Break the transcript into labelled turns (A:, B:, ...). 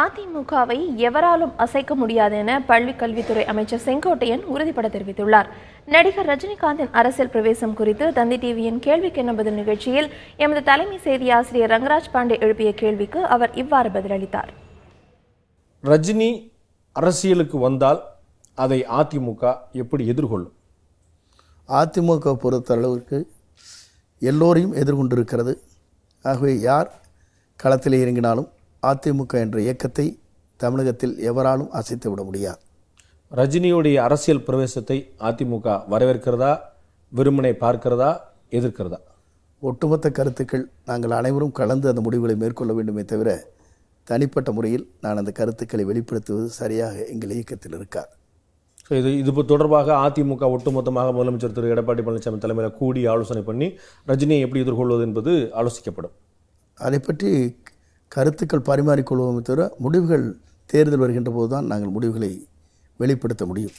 A: அதிமுகவை எவராலும் அசைக்க முடியாது என பள்ளிக் கல்வித்துறை அமைச்சர் செங்கோட்டையன் உறுதிபட தெரிவித்துள்ளார். நடிகர் ரஜினிகாந்தின் அரசியல் பிரவேசம் குறித்து தந்தி டிவியின் கேள்விக்கு என்ன பதில் நிகழ்ச்சியில் எமது தலைமை செய்தி ஆசிரியர் ரங்கராஜ் பாண்டே எழுப்பிய கேள்விக்கு அவர் இவ்வாறு பதிலளித்தார்.
B: ரஜினி அரசியலுக்கு வந்தால் அதை அதிமுக எப்படி எதிர்கொள்ளும்?
C: அதிமுக பொறுத்தளவிற்கு எல்லோரையும் எதிர்கொண்டிருக்கிறது. ஆகவே யார் களத்தில் இறங்கினாலும் அதிமுக என்ற இயக்கத்தை தமிழகத்தில் எவராலும் அசைத்து விட முடியாது.
B: ரஜினியுடைய அரசியல் பிரவேசத்தை அதிமுக வரவேற்கிறதா, வெறுமனை பார்க்கிறதா, எதிர்க்கிறதா?
C: ஒட்டுமொத்த கருத்துக்கள் நாங்கள் அனைவரும் கலந்து அந்த முடிவுகளை மேற்கொள்ள வேண்டுமே தவிர தனிப்பட்ட முறையில் நான் அந்த கருத்துக்களை வெளிப்படுத்துவது சரியாக எங்கள் இயக்கத்தில் இருக்காது.
B: இது தொடர்பாக அதிமுக ஒட்டுமொத்தமாக முதலமைச்சர் திரு எடப்பாடி பழனிசாமி தலைமையில் கூடி ஆலோசனை பண்ணி ரஜினியை எப்படி எதிர்கொள்வது என்பது ஆலோசிக்கப்படும்.
C: அதை பற்றி கருத்துக்கள் பரிமாறிக்கொள்வோமே தவிர முடிவுகள் தேர்தல் வருகின்ற போது தான் நாங்கள் முடிவுகளை வெளிப்படுத்த முடியும்.